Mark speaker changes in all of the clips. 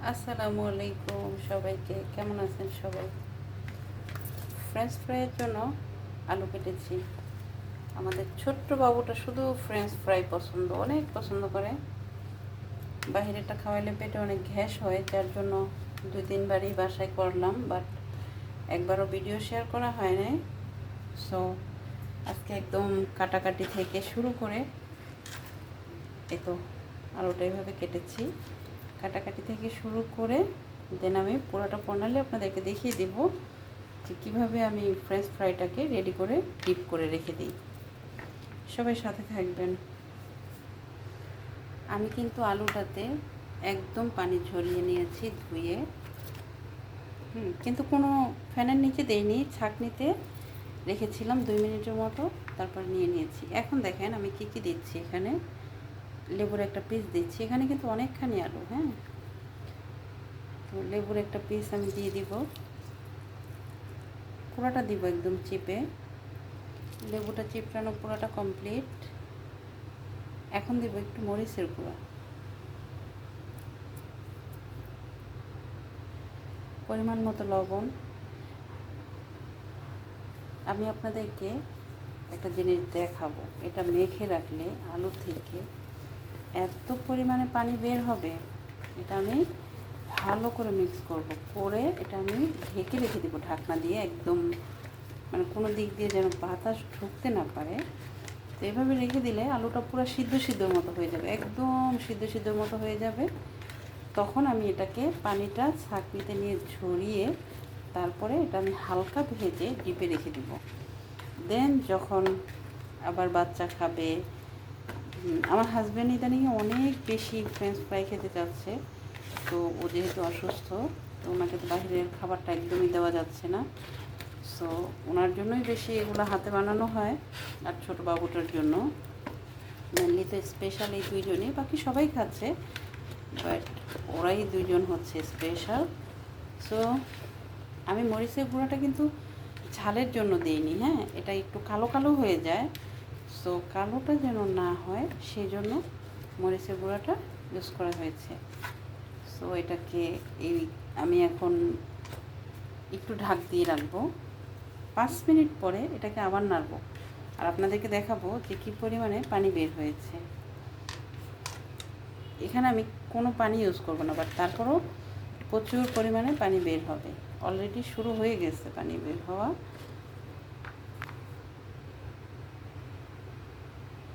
Speaker 1: আসসালামু আলাইকুম সবাইকে, কেমন আছেন সবাই? ফ্রেঞ্চ ফ্রাইয়ের জন্য আলু কেটেছি। আমাদের ছোট্ট বাবুটা শুধু ফ্রেঞ্চ ফ্রাই পছন্দ, অনেক পছন্দ করে। বাহিরেটা খাওয়াইলে পেটে অনেক গ্যাস হয়, যার জন্য 2-3বারই বাসায় করলাম, বাট একবারও ভিডিও শেয়ার করা হয় নাই। সো আজকে একদম কাটাকাটি থেকে শুরু করে এই তো আলুটা এইভাবে কেটেছি। কাটাকাটি থেকে শুরু করে দেন আমি পুরোটা প্রণালী আপনাদেরকে দেখিয়ে দেব যে কীভাবে আমি ফ্রেঞ্চ ফ্রাইটাকে রেডি করে ডিপ করে রেখে দিই। সবাই সাথে থাকবেন। আমি কিন্তু আলুটাতে একদম পানি ঝরিয়ে নিয়েছি ধুয়ে, কিন্তু কোনো ফ্যানের নিচে দেইনি, ছাঁকনিতে রেখেছিলাম 2 মিনিটের মতো, তারপর নিয়ে নিয়েছি। এখন দেখেন আমি কি কি দিচ্ছি। এখানে লেবুর একটা পিস দিচ্ছি, এখানে কিন্তু অনেকখানি আলু, তো লেবুর একটা পিস আমি দিয়ে দিব, পুরোটা দিব একদম চিপে। লেবুটা চিপড়ানো পুরোটা কমপ্লিট। এখন দিব একটু মরিচের গুঁড়া, পরিমাণ মতো লবণ। আমি আপনাদেরকে একটা জিনিস দেখাবো, এটা মেখে রাখলে আলু থেকে এত পরিমাণে পানি বের হবে। এটা আমি ভালো করে মিক্স করে এটা আমি ঢেকে রেখে দেবো ঢাকনা দিয়ে, একদম মানে কোনো দিক দিয়ে যেন বাতাস ঢুকতে না পারে। তো এভাবে রেখে দিলে আলুটা পুরো সিদ্ধ মতো হয়ে যাবে, একদম সিদ্ধর মতো হয়ে যাবে। তখন আমি এটাকে পানিটা ছাঁকনিতে নিয়ে ঝরিয়ে তারপরে এটা আমি হালকা ভেজে ডিপে রেখে দিব। দেন যখন আবার বাচ্চা খাবে, আমার হাজব্যান্ড ইদানিং অনেক বেশি ফ্রেঞ্চ ফ্রাই খেতে চাচ্ছে। তো ও যেহেতু অসুস্থ, তো ওনাকে তো বাহিরের খাবারটা একদমই দেওয়া যাচ্ছে না। সো ওনার জন্যই বেশি এগুলো হাতে বানানো হয়, আর ছোটো বাবুটার জন্য মেনলি। তো স্পেশাল এই দুইজনই, বাকি সবাই খাচ্ছে, বাট ওরাই দুইজন হচ্ছে স্পেশাল। সো আমি মরিচের গুঁড়াটা কিন্তু ঝালের জন্য দিইনি, এটা একটু কালো কালো হয়ে যায়। সো কালোটা যেন না হয় সেই জন্য মরিচের গুঁড়াটা ইউজ করা হয়েছে। সো এটাকে আমি এখন একটু ঢাক দিয়ে রাখবো। 5 মিনিট পরে এটাকে আবার নাড়বো, আর আপনাদেরকে দেখাবো যে কী পরিমাণে পানি বের হয়েছে। এখানে আমি কোনো পানি ইউজ করবো না, বাট তারপরও প্রচুর পরিমাণে পানি বের হবে। অলরেডি শুরু হয়ে গেছে পানি বের হওয়া,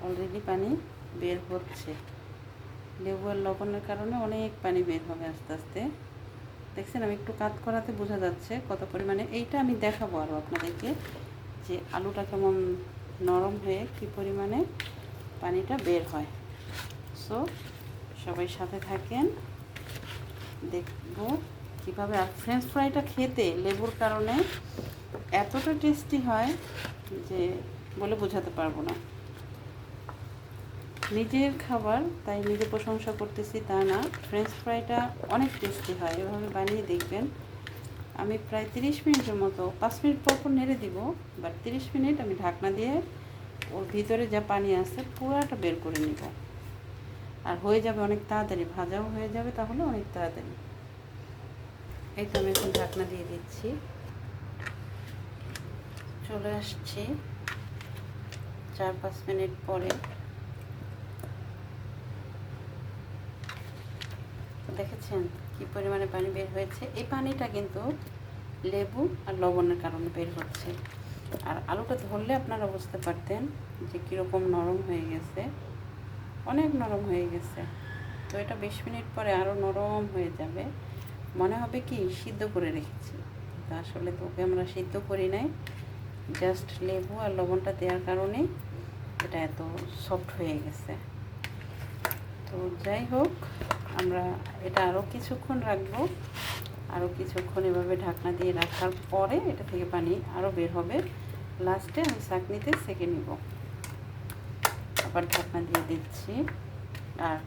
Speaker 1: অলরেডি পানি বের হচ্ছে। লেবু আর লবণের কারণে অনেক পানি বের হবে আস্তে আস্তে। দেখছেন আমি একটু কাত করাতে বোঝা যাচ্ছে কত পরিমাণে। এইটা আমি দেখাবো আরও আপনাদেরকে যে আলুটা কেমন নরম হয়ে কী পরিমাণে পানিটা বের হয়। সো সবাই সাথে থাকেন, দেখব কীভাবে। আর ফ্রেঞ্চ ফ্রাইটা খেতে লেবুর কারণে এতটা টেস্টি হয় যে বলে বোঝাতে পারবো না। নিজের খাবার তাই নিজে প্রশংসা করতেছি তা না, ফ্রেঞ্চ ফ্রাইটা অনেক টেস্টি হয়, এভাবে বানিয়ে দেখবেন। আমি প্রায় 30 মিনিটের মতো, 5 মিনিট পর নেড়ে দিব, বাট 30 মিনিট আমি ঢাকনা দিয়ে ওর ভিতরে যা পানি আছে পুরোটা বের করে নিব। আর হয়ে যাবে অনেক তাড়াতাড়ি, ভাজাও হয়ে যাবে তাহলে অনেক তাড়াতাড়ি। এই তো আমি এখন ঢাকনা দিয়ে দিচ্ছি, চলে আসছি 4-5 মিনিট পরে। দেখেছেন কি পরিমাণে পানি বের হয়েছে। এই পানিটা কিন্তু লেবু আর লবণের কারণে বের হচ্ছে। আর আলুটা ধরলে আপনারা বুঝতে পারতেন যে কীরকম নরম হয়ে গেছে, অনেক নরম হয়ে গেছে। তো এটা 20 মিনিট পরে আরও নরম হয়ে যাবে, মনে হবে কি সিদ্ধ করে রেখেছি। তো আসলে তো ওকে আমরা সিদ্ধ করি নাই, জাস্ট লেবু আর লবণটা দেওয়ার কারণেই এটা এত সফট হয়ে গেছে। তো যাই হোক, আমরা এটা আরও কিছুক্ষণ রাখবো। আরও কিছুক্ষণ এভাবে ঢাকনা দিয়ে রাখার পরে এটা থেকে পানি আরও বের হবে। লাস্টে আমি ছাঁকনিতে সেঁকে নিব। আবার ঢাকনা দিয়ে দিচ্ছি। আর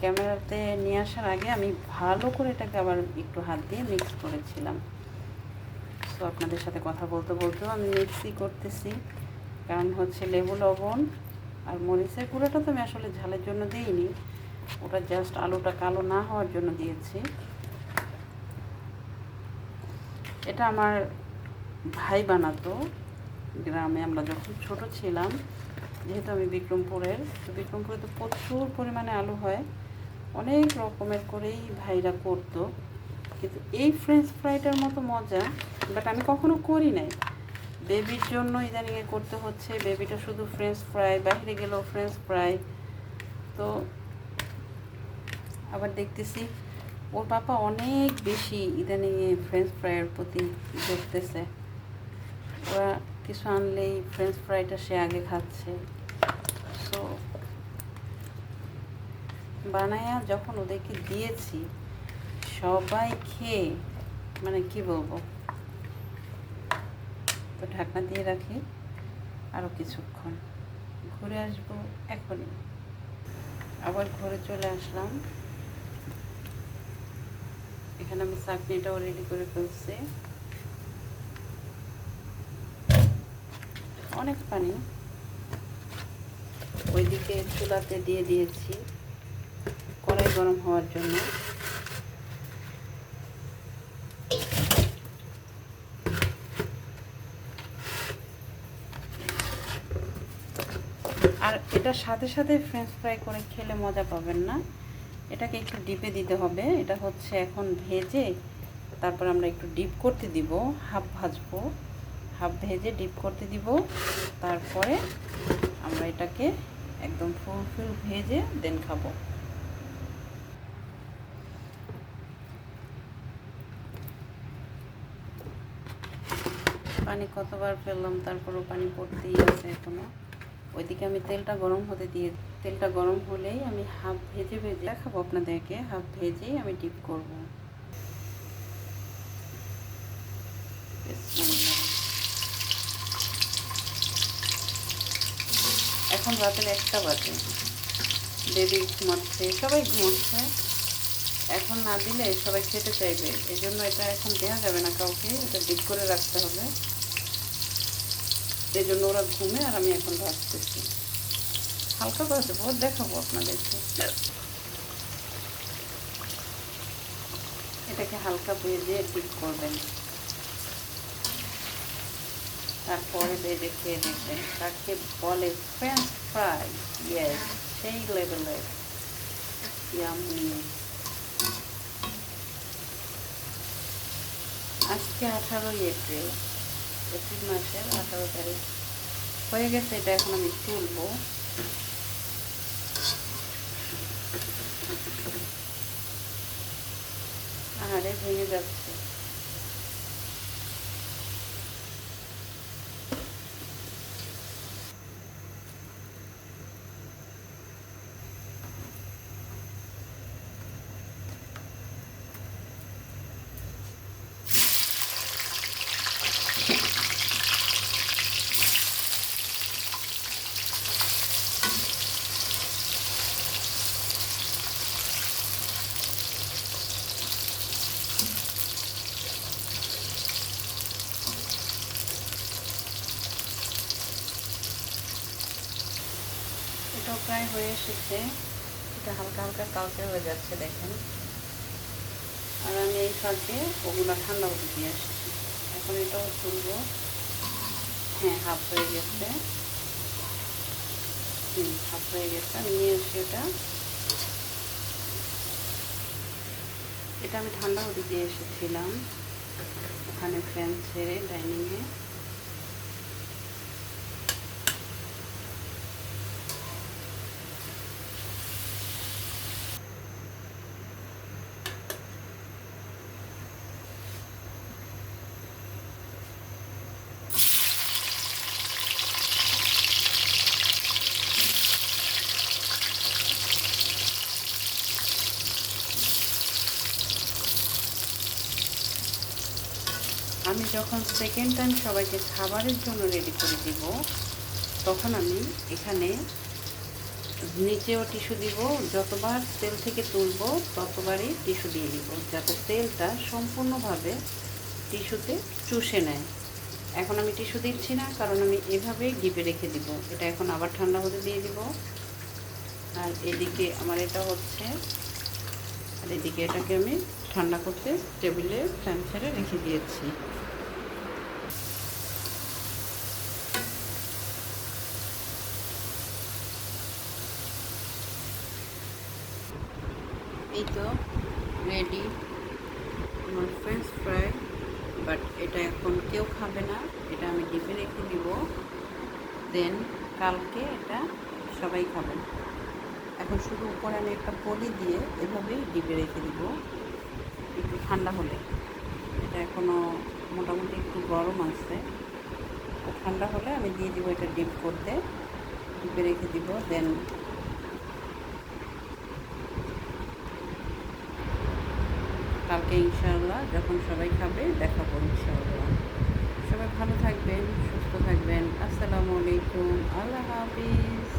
Speaker 1: ক্যামেরাতে নিয়ে আসার আগে আমি ভালো করে এটাকে আবার একটু হাত দিয়ে মিক্স করেছিলাম। তো আপনাদের সাথে কথা বলতে বলতেও আমি মিক্সই করতেছি, কারণ হচ্ছে লেবু লবণ আর মরিচের গুঁড়োটা তো আমি আসলে ঝালের জন্য দিইনি, ওটা জাস্ট আলুটা কালো না হওয়ার জন্য দিয়েছি। এটা আমার ভাই বানাতো গ্রামে, আমরা যখন ছোট ছিলাম। যেহেতু আমি বিক্রমপুরের, তো বিক্রমপুরে তো প্রচুর পরিমাণে আলু হয়, অনেক রকমের করেই ভাইরা করতো। কিন্তু এই ফ্রেঞ্চ ফ্রাইটার মতো মজা বাট আমি কখনো করি নাই। বেবির জন্য ইদানিংয়ে করতে হচ্ছে, বেবিটা শুধু ফ্রেঞ্চ ফ্রাই, বাইরে গেলেও ফ্রেঞ্চ ফ্রাই। তো আবার দেখতেছি ওর পাপা অনেক বেশি ইদানিংয়ে ফ্রেঞ্চ ফ্রাইয়ের প্রতি দেখতেছে। ওরা কিছু আনলেই ফ্রেঞ্চ ফ্রাইটা সে আগে খাচ্ছে। সো বানায়া যখন ওদেরকে দিয়েছি, সবাই খেয়ে মানে কি বলবো। তো ঢাকনা দিয়ে রাখি আরও কিছুক্ষণ, ঘুরে আসবো এখনই। আবার ঘরে চলে আসলাম। এখানে আমি চাটনিটাও রেডি করে ফেলছি। অনেক পানি ওইদিকে চুলাতে দিয়ে দিয়েছি কড়াই গরম হওয়ার জন্য। আর এটার সাথে সাথে ফ্রেঞ্চ ফ্রাই করে খেলে মজা পাবেন না, এটাকে একটু ডিপে দিতে হবে। এটা হচ্ছে এখন ভেজে তারপর আমরা একটু ডিপ করতে দিব, হাফ ভাজবো, হাফ ভেজে ডিপ করতে দিব। তারপরে আমরা এটাকে একদম ফুল ভেজে দেন খাবো। পানি কতবার ফেললাম, তারপরও পানি পড়তেই আছে এখনো। ওইদিকে আমি তেলটা গরম হতে দিয়ে, তেলটা গরম হলেই আমি হাফ ভেজে দেখাবো আপনাদেরকে। হাফ ভেজেই আমি ডিপ করব। এখন রাতের 1টা বাজে, বেবি ঘুমাচ্ছে, সবাই ঘুমাচ্ছে। এখন না দিলে সবাই খেতে চাইবে, এই জন্য এটা এখন দেওয়া যাবে না কাউকে, এটা ডিপ করে রাখতে হবে। এই জন্য ওরা ঘুমে আর আমি এখন ভাজতেছি। হালকা ভাজবো, দেখাবো আপনাদেরকে। এটাকে হালকা ভেজে ডিপ করবেন, তারপরে ভেজে খেয়ে দেখবেন তাকে বলে ফ্রেঞ্চ ফ্রাই। ইয়েস, সেই লেভেলের ইয়ামি। আজকে 18 এপ্রিল, এপ্রিল মাসের 18 তারিখ হয়ে গেছে। এটা এখন আমি তুলবো। আহারে ভেঙে যাচ্ছে। এটাও প্রায় হয়ে এসেছে, এটা হালকা হালকা কালচে হয়ে যাচ্ছে দেখেন। আর আমি এই ফাঁকে ওগুলো ঠান্ডা হতে দিয়ে আসছি। এখন এটাও তুলবো। হ্যাঁ, হাফ হয়ে গেছে। হাফ হয়ে গেছে, আমি নিয়ে আসছি ওটা। এটা আমি ঠান্ডা হতে দিয়ে এসেছিলাম ওখানে, ফ্যান ছেড়ে ডাইনিংয়ে। আমি যখন সেকেন্ড টাইম সবাইকে খাবারের জন্য রেডি করে দিব, তখন আমি এখানে নিচেও টিস্যু দিব। যতবার তেল থেকে তুলব ততবারই টিস্যু দিয়ে দিব, যাতে তেলটা সম্পূর্ণভাবে টিস্যুতে চুষে নেয়। এখন আমি টিস্যু দিচ্ছি না, কারণ আমি এভাবেই ডিপে রেখে দিব। এটা এখন আবার ঠান্ডা হতে দিয়ে দিব। আর এদিকে আমার এটা হচ্ছে, আর এদিকে এটাকে আমি ঠান্ডা করতে টেবিলে ফ্যান ছেড়ে রেখে দিয়েছি। এই তো রেডি আমার ফ্রেঞ্চ ফ্রাই, বাট এটা এখন কেউ খাবে না, এটা আমি ডিপে রেখে দিব, দেন কালকে এটা সবাই খাবেন। এখন শুধু উপরে আমি একটা পলি দিয়ে এভাবেই ডিপে রেখে দিব একটু ঠান্ডা হলে। এটা এখনও মোটামুটি একটু গরম আছে, ঠান্ডা হলে আমি দিয়ে দিব এটা ডিপ করতে, ডিপে রেখে দিব। দেন কালকে ইনশাআল্লাহ যখন সবাই খাবে দেখাবো ইনশাআল্লাহ। সবাই ভালো থাকবেন, সুস্থ থাকবেন। আসসালামু আলাইকুম, আল্লাহ হাফিজ।